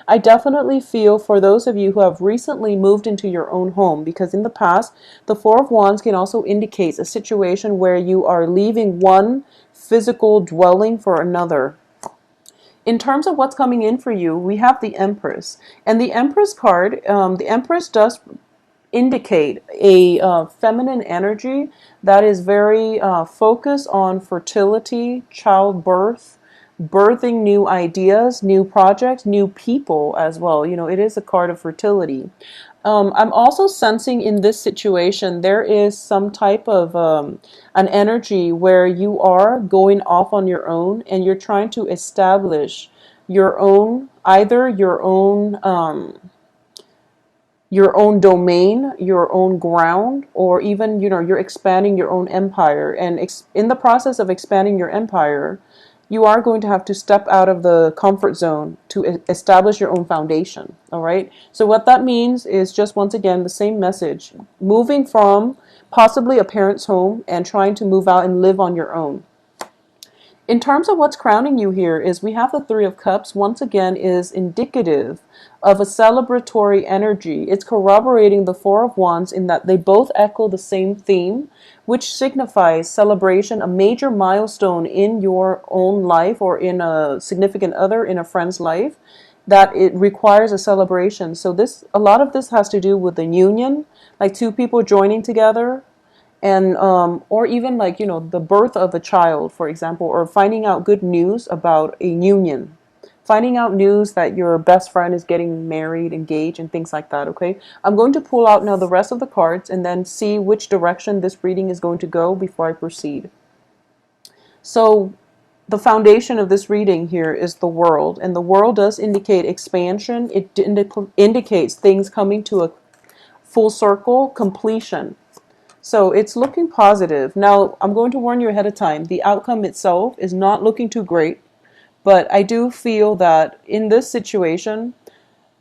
I definitely feel for those of you who have recently moved into your own home, because in the past, the Four of Wands can also indicate a situation where you are leaving one physical dwelling for another. In terms of what's coming in for you, we have the Empress. And the Empress card, the Empress does indicate a feminine energy that is very focused on fertility, childbirth, birthing new ideas, new projects, new people as well. You know, it is a card of fertility. I'm also sensing in this situation there is some type of an energy where you are going off on your own and you're trying to establish your own, either your own domain, your own ground, or even, you know, you're expanding your own empire. And in the process of expanding your empire, you are going to have to step out of the comfort zone to establish your own foundation. All right. So what that means is just once again the same message: moving from possibly a parent's home and trying to move out and live on your own. In terms of what's crowning you here is we have the Three of Cups. Once again, is indicative of a celebratory energy. It's corroborating the Four of Wands in that they both echo the same theme, which signifies celebration, a major milestone in your own life or in a significant other, in a friend's life, that it requires a celebration. So a lot of this has to do with the union, like two people joining together, and or even like, you know, the birth of a child, for example, or finding out good news about a union, finding out news that your best friend is getting married, engaged, and things like that. Okay, I'm going to pull out now the rest of the cards and then see which direction this reading is going to go before I proceed. So the foundation of this reading here is the World, and the World does indicate expansion. It indicates things coming to a full circle, completion. So it's looking positive. Now, I'm going to warn you ahead of time. The outcome itself is not looking too great, but I do feel that in this situation,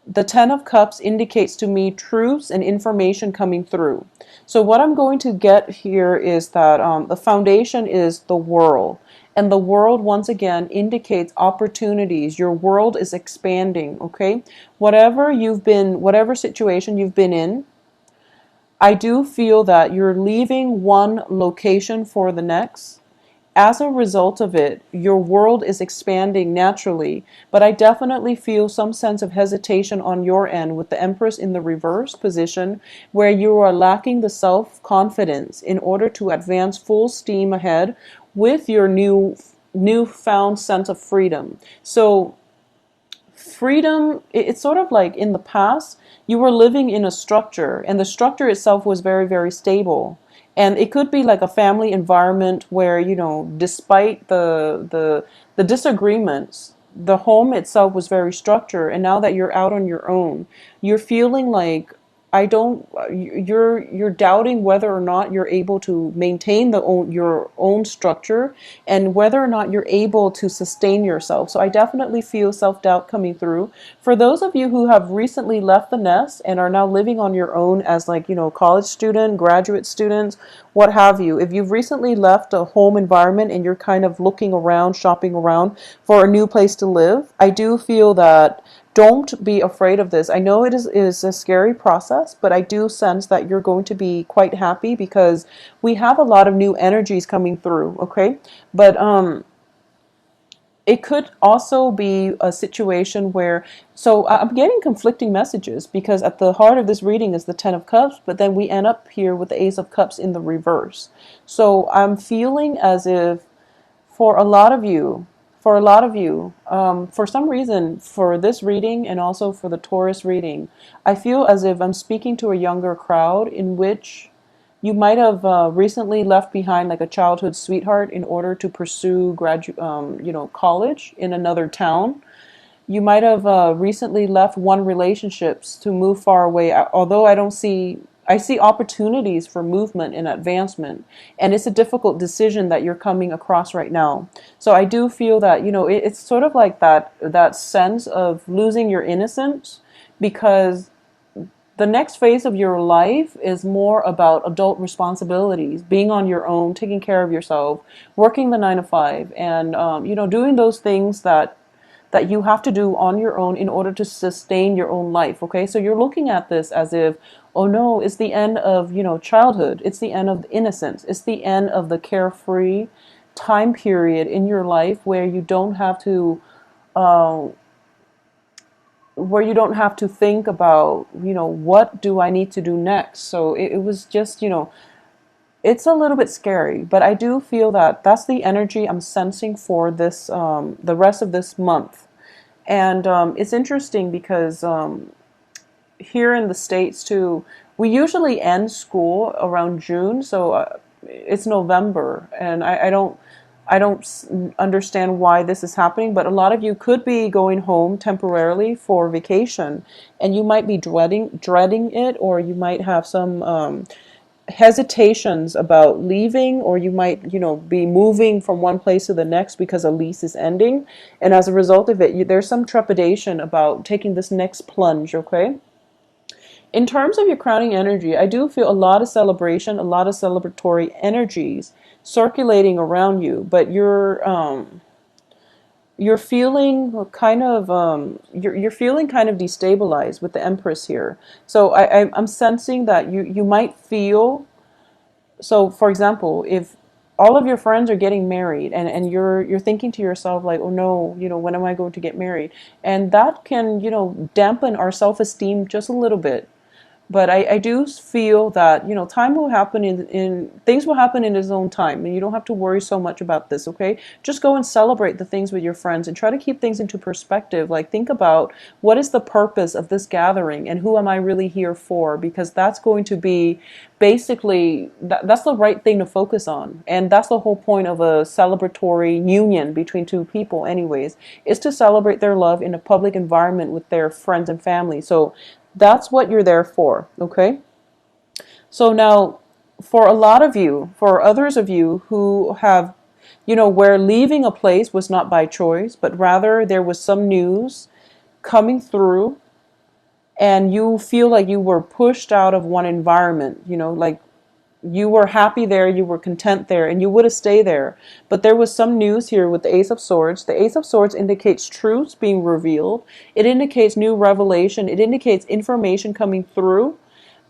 the Ten of Cups indicates to me truths and information coming through. So what I'm going to get here is that the foundation is the World. And the World, once again, indicates opportunities. Your world is expanding, okay? Whatever situation you've been in, I do feel that you're leaving one location for the next. As a result of it, your world is expanding naturally, but I definitely feel some sense of hesitation on your end with the Empress in the reverse position, where you are lacking the self-confidence in order to advance full steam ahead with your newfound sense of freedom. So freedom, it's sort of like in the past you were living in a structure and the structure itself was very, very stable, and it could be like a family environment where, you know, despite the disagreements, the home itself was very structured. And now that you're out on your own, you're feeling like I don't you're doubting whether or not you're able to maintain your own structure, and whether or not you're able to sustain yourself. So I definitely feel self-doubt coming through. For those of you who have recently left the nest and are now living on your own as, like, you know, college student, graduate students, what have you. If you've recently left a home environment and you're kind of looking around, shopping around for a new place to live, I do feel that don't be afraid of this. I know it is a scary process, but I do sense that you're going to be quite happy because we have a lot of new energies coming through, okay? But it could also be a situation where, so I'm getting conflicting messages because at the heart of this reading is the Ten of Cups, but then we end up here with the Ace of Cups in the reverse. So I'm feeling as if for a lot of you, for some reason, for this reading and also for the Taurus reading, I feel as if I'm speaking to a younger crowd in which you might have recently left behind like a childhood sweetheart in order to pursue college in another town. You might have recently left one relationships to move far away. Although I see opportunities for movement and advancement, and it's a difficult decision that you're coming across right now. So I do feel that, you know, it's sort of like that sense of losing your innocence, because the next phase of your life is more about adult responsibilities, being on your own, taking care of yourself, working the 9 to 5, and doing those things that that you have to do on your own in order to sustain your own life. Okay, so you're looking at this as if, oh no, it's the end of, childhood. It's the end of innocence. It's the end of the carefree time period in your life uh, where you don't have to think about, what do I need to do next. So it was just, it's a little bit scary, but I do feel that that's the energy I'm sensing for this, the rest of this month. And it's interesting because here in the States too, we usually end school around June, so it's November, and I don't understand why this is happening, but a lot of you could be going home temporarily for vacation, and you might be dreading it, or you might have some hesitations about leaving, or you might, be moving from one place to the next because a lease is ending, and as a result of it, there's some trepidation about taking this next plunge. Okay. In terms of your crowning energy, I do feel a lot of celebration, a lot of celebratory energies circulating around you, but you're feeling kind of you're feeling kind of destabilized with the Empress here. So I'm sensing that you might feel, so for example, if all of your friends are getting married, and you're thinking to yourself like, oh no, when am I going to get married? And that can, dampen our self-esteem just a little bit. But I do feel that, time will happen in things will happen in its own time, and you don't have to worry so much about this. Okay, just go and celebrate the things with your friends and try to keep things into perspective. Like, think about, what is the purpose of this gathering and who am I really here for? Because that's going to be basically, that's the right thing to focus on, and that's the whole point of a celebratory union between two people anyways, is to celebrate their love in a public environment with their friends and family. So that's what you're there for. Okay. So now, for a lot of you, for others of you who have, where leaving a place was not by choice, but rather there was some news coming through, and you feel like you were pushed out of one environment, like you were happy there, you were content there, and you would have stayed there. But there was some news here with the Ace of Swords. The Ace of Swords indicates truths being revealed. It indicates new revelation. It indicates information coming through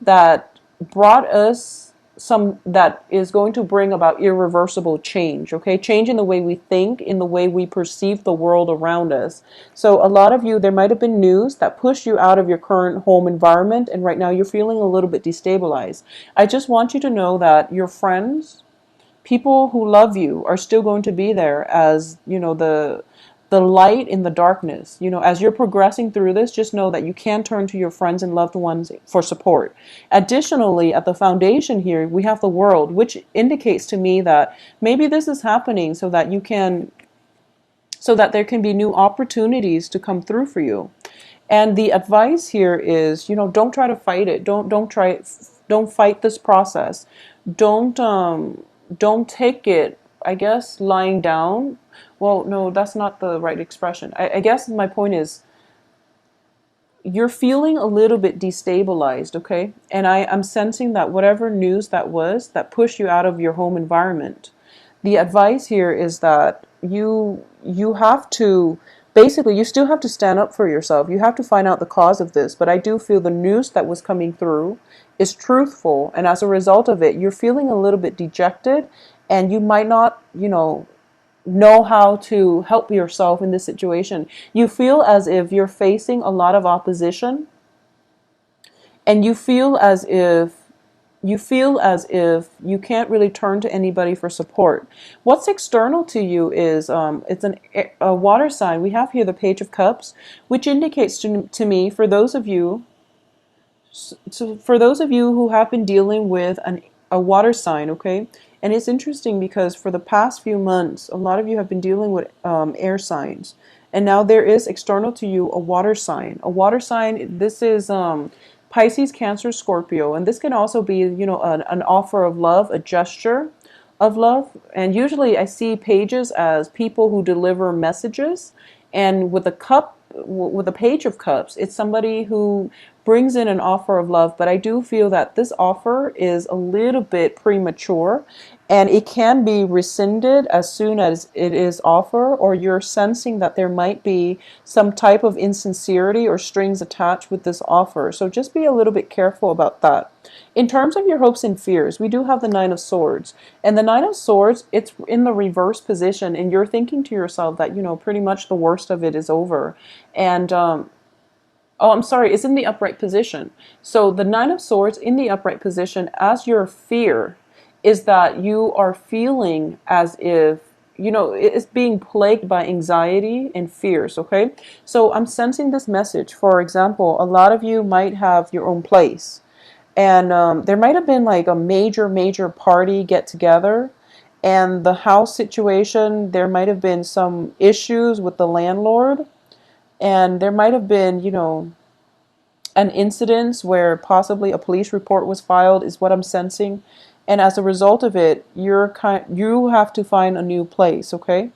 that brought us some, that is going to bring about irreversible change. Okay, change in the way we think, in the way we perceive the world around us. So a lot of you, there might have been news that pushed you out of your current home environment, and right now you're feeling a little bit destabilized. I just want you to know that your friends, people who love you, are still going to be there as, the light in the darkness. As you're progressing through this, just know that you can turn to your friends and loved ones for support. Additionally, at the foundation here, we have the World, which indicates to me that maybe this is happening so that there can be new opportunities to come through for you. And the advice here is, don't try to fight it. Don't fight this process. Don't take it, I guess, lying down. Well, no, that's not the right expression. I guess my point is, you're feeling a little bit destabilized, okay? And I'm sensing that whatever news that was that pushed you out of your home environment, the advice here is that you have to, basically, you still have to stand up for yourself. You have to find out the cause of this. But I do feel the news that was coming through is truthful, and as a result of it, you're feeling a little bit dejected, and you might not, know how to help yourself in this situation. You feel as if you're facing a lot of opposition, and you feel as if you can't really turn to anybody for support. What's external to you is, it's a water sign. We have here the Page of Cups, which indicates to me, for those of you who have been dealing with a water sign, okay? And it's interesting because for the past few months, a lot of you have been dealing with air signs. And now there is external to you a water sign. A water sign, this is Pisces, Cancer, Scorpio. And this can also be, an offer of love, a gesture of love. And usually I see pages as people who deliver messages. And with a Page of Cups, it's somebody who brings in an offer of love. But I do feel that this offer is a little bit premature, And it can be rescinded as soon as it is offered, or you're sensing that there might be some type of insincerity or strings attached with this offer. So just be a little bit careful about that. In terms of your hopes and fears, we do have the Nine of Swords. And the Nine of Swords, it's in the reverse position, and you're thinking to yourself that, pretty much the worst of it is over. And oh, I'm sorry, it's in the upright position. So the Nine of Swords in the upright position as your fear is that you are feeling as if, it's being plagued by anxiety and fears, okay? So I'm sensing this message. For example, a lot of you might have your own place. And there might have been like a major, major party get together. And the house situation, there might have been some issues with the landlord. And there might have been, an incident where possibly a police report was filed is what I'm sensing. And as a result of it, you have to find a new place, okay?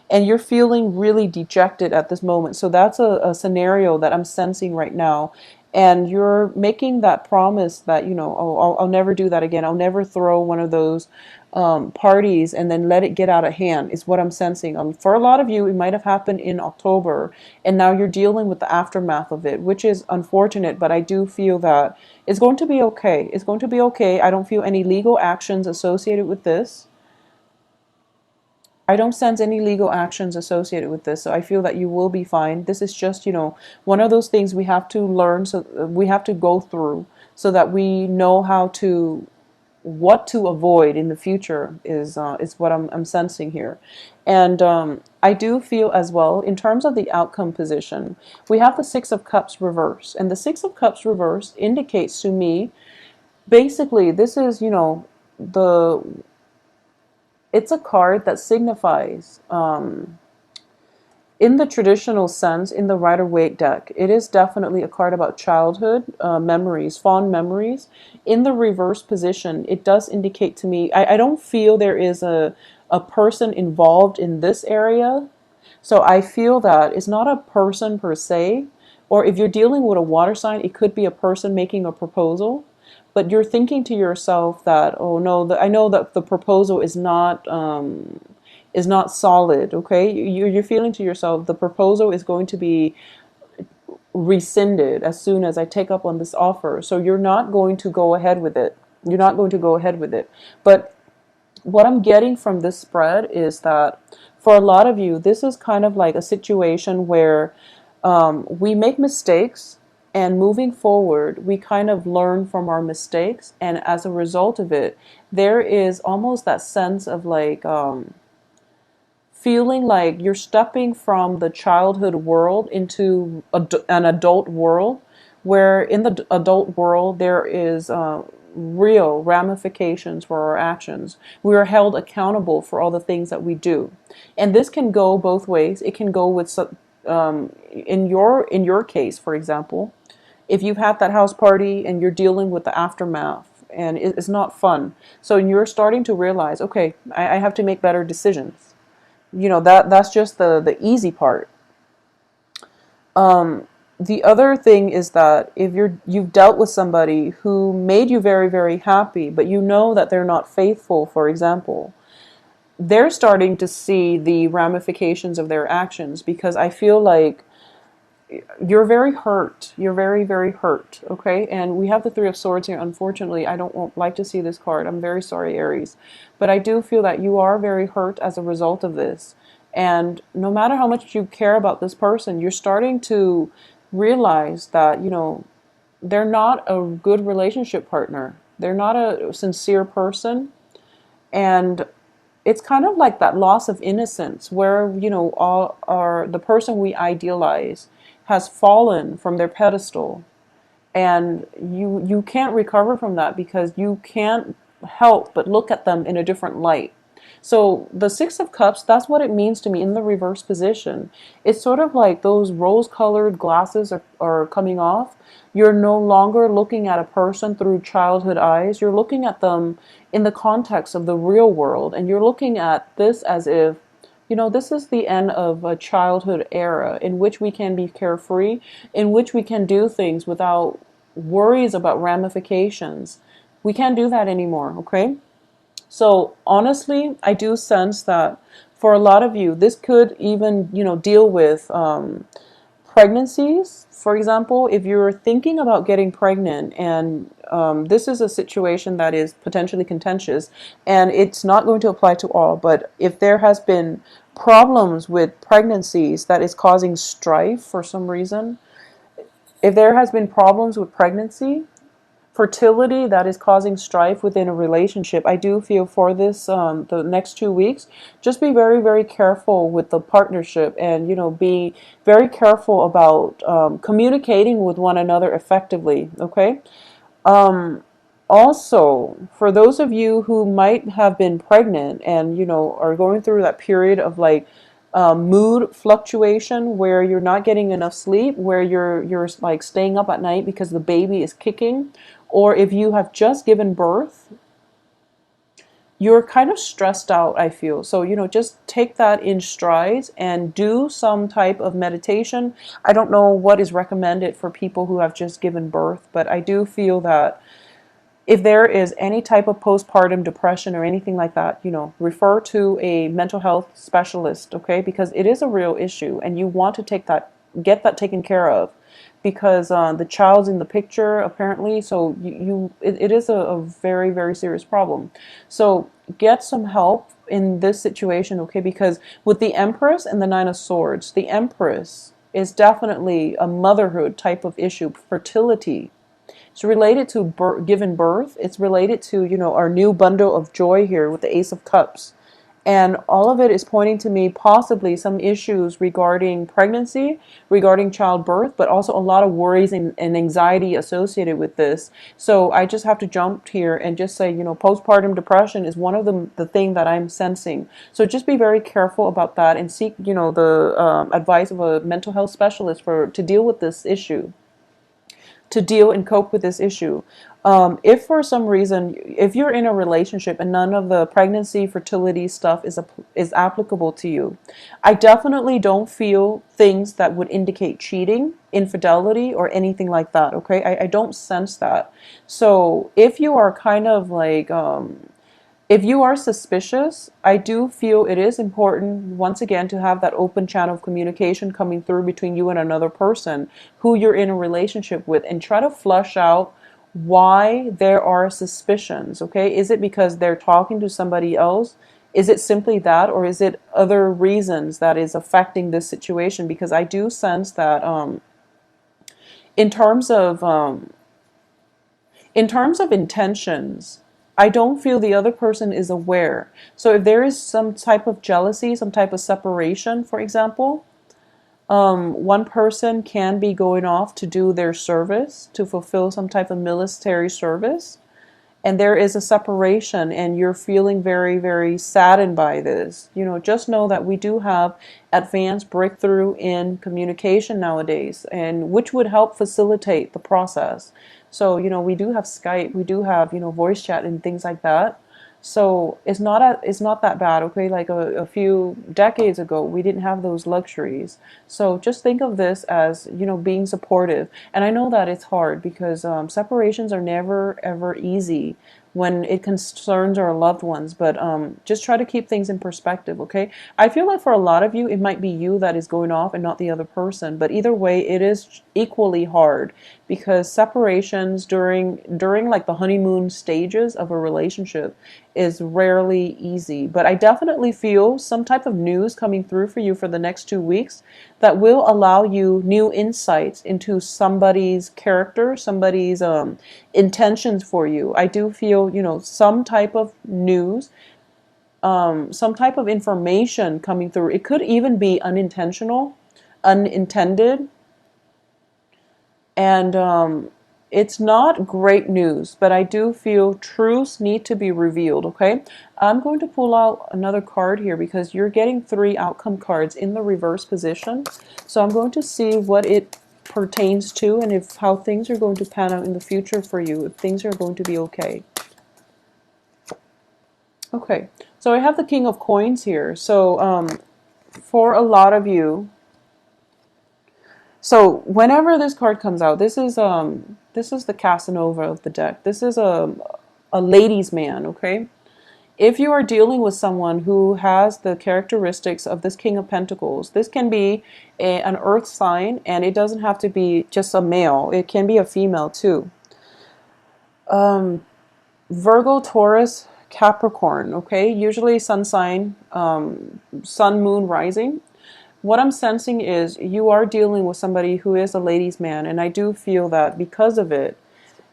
And you're feeling really dejected at this moment. So that's a scenario that I'm sensing right now. And you're making that promise that, oh, I'll never do that again. I'll never throw one of those parties and then let it get out of hand is what I'm sensing. For a lot of you, it might have happened in October, and now you're dealing with the aftermath of it, which is unfortunate, but I do feel that it's going to be okay. It's going to be okay. I don't feel any legal actions associated with this. I don't sense any legal actions associated with this, so I feel that you will be fine. This is just, one of those things we have to learn, so we have to go through so that we know what to avoid in the future is what I'm sensing here. And I do feel as well, in terms of the outcome position, we have the Six of Cups reverse. And the Six of Cups reverse indicates to me, basically, this is, the it's a card that signifies, in the traditional sense, in the Rider-Waite deck, it is definitely a card about childhood memories, fond memories. In the reverse position, it does indicate to me, I don't feel there is a person involved in this area. So I feel that it's not a person per se, or if you're dealing with a water sign, it could be a person making a proposal. But you're thinking to yourself that, oh no, I know that the proposal is not solid. Okay, you're feeling to yourself the proposal is going to be rescinded as soon as I take up on this offer. So you're not going to go ahead with it. You're not going to go ahead with it. But what I'm getting from this spread is that for a lot of you, this is kind of like a situation where we make mistakes, and moving forward, we kind of learn from our mistakes. And as a result of it, there is almost that sense of like feeling like you're stepping from the childhood world into an adult world, where in the adult world there is real ramifications for our actions. We are held accountable for all the things that we do, and this can go both ways. It can go with in your case, for example, if you've had that house party and you're dealing with the aftermath and it's not fun, so you're starting to realize, okay, I have to make better decisions. That's just the easy part. The other thing is that if you've dealt with somebody who made you very, very happy, but you know that they're not faithful, for example, they're starting to see the ramifications of their actions, because I feel like you're very hurt. You're very, very hurt. Okay. And we have the Three of Swords here. Unfortunately, I don't like to see this card. I'm very sorry, Aries. But I do feel that you are very hurt as a result of this. And no matter how much you care about this person, you're starting to realize that, they're not a good relationship partner. They're not a sincere person. And it's kind of like that loss of innocence where, the person we idealize has fallen from their pedestal, and you can't recover from that because you can't help but look at them in a different light. So the Six of Cups, that's what it means to me in the reverse position. It's sort of like those rose-colored glasses are coming off. You're no longer looking at a person through childhood eyes. You're looking at them in the context of the real world, and you're looking at this as if, this is the end of a childhood era in which we can be carefree, in which we can do things without worries about ramifications. We can't do that anymore, okay? So honestly, I do sense that for a lot of you, this could even, deal with pregnancies. For example, if you're thinking about getting pregnant and this is a situation that is potentially contentious, and it's not going to apply to all, but if there has been problems with pregnancies that is causing strife for some reason, if there has been problems with pregnancy, fertility that is causing strife within a relationship, I do feel for this the next 2 weeks, just be very, very careful with the partnership, and be very careful about communicating with one another effectively. Okay. Um, Also, for those of you who might have been pregnant and are going through that period of like mood fluctuation where you're not getting enough sleep, where you're like staying up at night because the baby is kicking, or if you have just given birth, you're kind of stressed out, I feel. So, just take that in strides and do some type of meditation. I don't know what is recommended for people who have just given birth, but I do feel that if there is any type of postpartum depression or anything like that, refer to a mental health specialist, okay? Because it is a real issue and you want to get that taken care of, because the child's in the picture apparently. So it is a very, very serious problem. So get some help in this situation, okay? Because with the Empress and the Nine of Swords, the Empress is definitely a motherhood type of issue, fertility. It's related to given birth. It's related to, our new bundle of joy here with the Ace of Cups. And all of it is pointing to me possibly some issues regarding pregnancy, regarding childbirth, but also a lot of worries and anxiety associated with this. So I just have to jump here and just say, postpartum depression is one of the thing that I'm sensing. So just be very careful about that and seek, the advice of a mental health specialist to deal with this issue, to deal and cope with this issue. If for some reason, if you're in a relationship and none of the pregnancy, fertility stuff is applicable to you, I definitely don't feel things that would indicate cheating, infidelity, or anything like that. Okay, I don't sense that. So if you are kind of like if you are suspicious, I do feel it is important, once again, to have that open channel of communication coming through between you and another person who you're in a relationship with, and try to flush out why there are suspicions, okay? Is it because they're talking to somebody else? Is it simply that, or is it other reasons that is affecting this situation? Because I do sense that in terms of intentions, I don't feel the other person is aware. So if there is some type of jealousy, some type of separation, for example, one person can be going off to do their service, to fulfill some type of military service, and there is a separation and you're feeling very, very saddened by this, just know that we do have advanced breakthrough in communication nowadays, and which would help facilitate the process. So, we do have Skype, we do have, voice chat and things like that. So it's not that bad, okay? Like a few decades ago, we didn't have those luxuries. So just think of this as, being supportive. And I know that it's hard because separations are never ever easy when it concerns our loved ones. But just try to keep things in perspective, okay? I feel like for a lot of you, it might be you that is going off and not the other person. But either way, it is equally hard, because separations during like the honeymoon stages of a relationship is rarely easy. But I definitely feel some type of news coming through for you for the next 2 weeks that will allow you new insights into somebody's character, somebody's intentions for you. I do feel, some type of news, some type of information coming through. It could even be unintentional, unintended, and it's not great news, but I do feel truths need to be revealed, okay? I'm going to pull out another card here because you're getting 3 outcome cards in the reverse position. So I'm going to see what it pertains to, and if how things are going to pan out in the future for you, if things are going to be okay. Okay, so I have the King of Coins here. So for a lot of you, so whenever this card comes out, this is the Casanova of the deck. This is a ladies' man, okay? If you are dealing with someone who has the characteristics of this King of Pentacles, this can be an earth sign, and it doesn't have to be just a male. It can be a female too. Virgo, Taurus, Capricorn, okay? Usually sun sign, sun, moon, rising. What I'm sensing is you are dealing with somebody who is a ladies' man, and I do feel that because of it,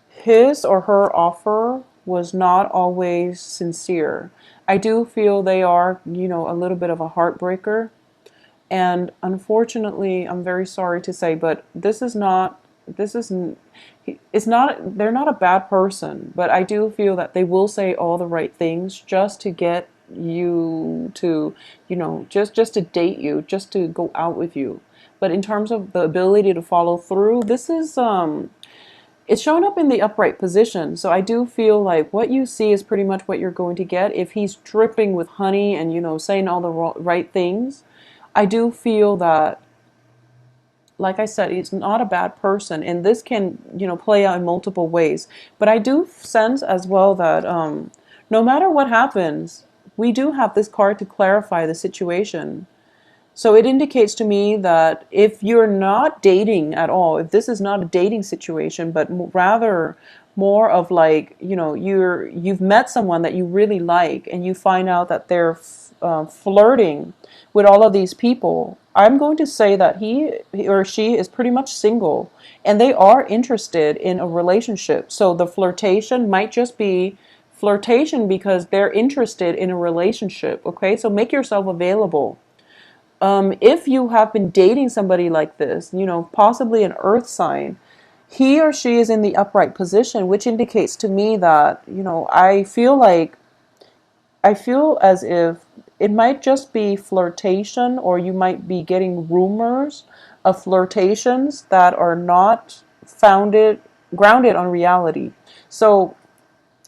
his or her offer was not always sincere. I do feel they are, a little bit of a heartbreaker. And unfortunately, I'm very sorry to say, but this is, it's not, they're not a bad person, but I do feel that they will say all the right things just to get you to, just to date you, just to go out with you. But in terms of the ability to follow through, this is, it's shown up in the upright position. So I do feel like what you see is pretty much what you're going to get. If he's dripping with honey and, saying all the right things, I do feel that, like I said, he's not a bad person. And this can, play out in multiple ways. But I do sense as well that no matter what happens, we do have this card to clarify the situation. So it indicates to me that if you're not dating at all, if this is not a dating situation, but rather more of like, you've met someone that you really like and you find out that they're flirting with all of these people, I'm going to say that he or she is pretty much single and they are interested in a relationship. So the flirtation might just be flirtation because they're interested in a relationship. Okay, so make yourself available. If you have been dating somebody like this, possibly an earth sign, he or she is in the upright position, which indicates to me that, I feel as if it might just be flirtation, or you might be getting rumors of flirtations that are not grounded on reality. So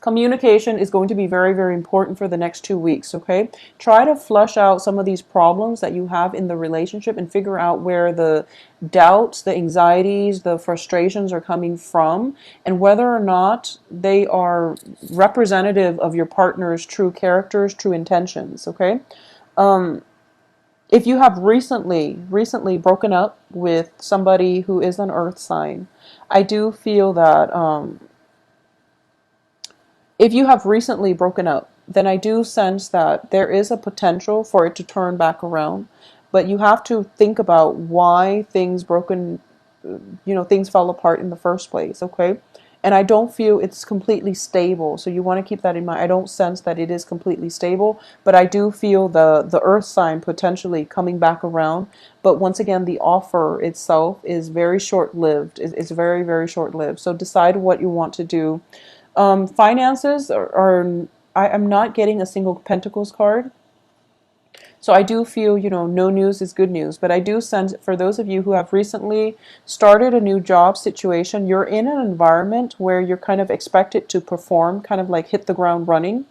communication is going to be very, very important for the next 2 weeks, okay? Try to flush out some of these problems that you have in the relationship and figure out where the doubts, the anxieties, the frustrations are coming from, and whether or not they are representative of your partner's true characters, true intentions, okay? If you have recently broken up with somebody who is an earth sign, I do feel that if you have recently broken up, then I do sense that there is a potential for it to turn back around. But you have to think about why things fell apart in the first place, okay? And I don't feel it's completely stable. So you want to keep that in mind. I don't sense that it is completely stable, but I do feel the earth sign potentially coming back around. But once again, the offer itself is very short-lived. It's very, very short-lived. So decide what you want to do. Finances I'm not getting a single Pentacles card. So I do feel, no news is good news. But I do sense for those of you who have recently started a new job situation, you're in an environment where you're kind of expected to perform, kind of like hit the ground running.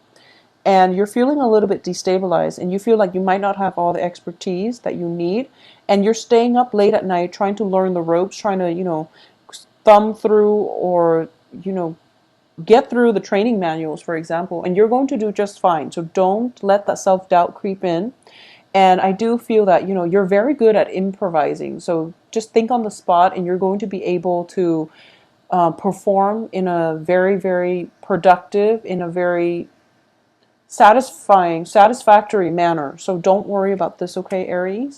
And you're feeling a little bit destabilized, and you feel like you might not have all the expertise that you need. And you're staying up late at night trying to learn the ropes, trying to, thumb through or, get through the training manuals, for example, and you're going to do just fine. So don't let that self-doubt creep in. And I do feel that, you're very good at improvising. So just think on the spot and you're going to be able to perform in a very, very productive, in a very satisfactory manner. So don't worry about this, okay, Aries?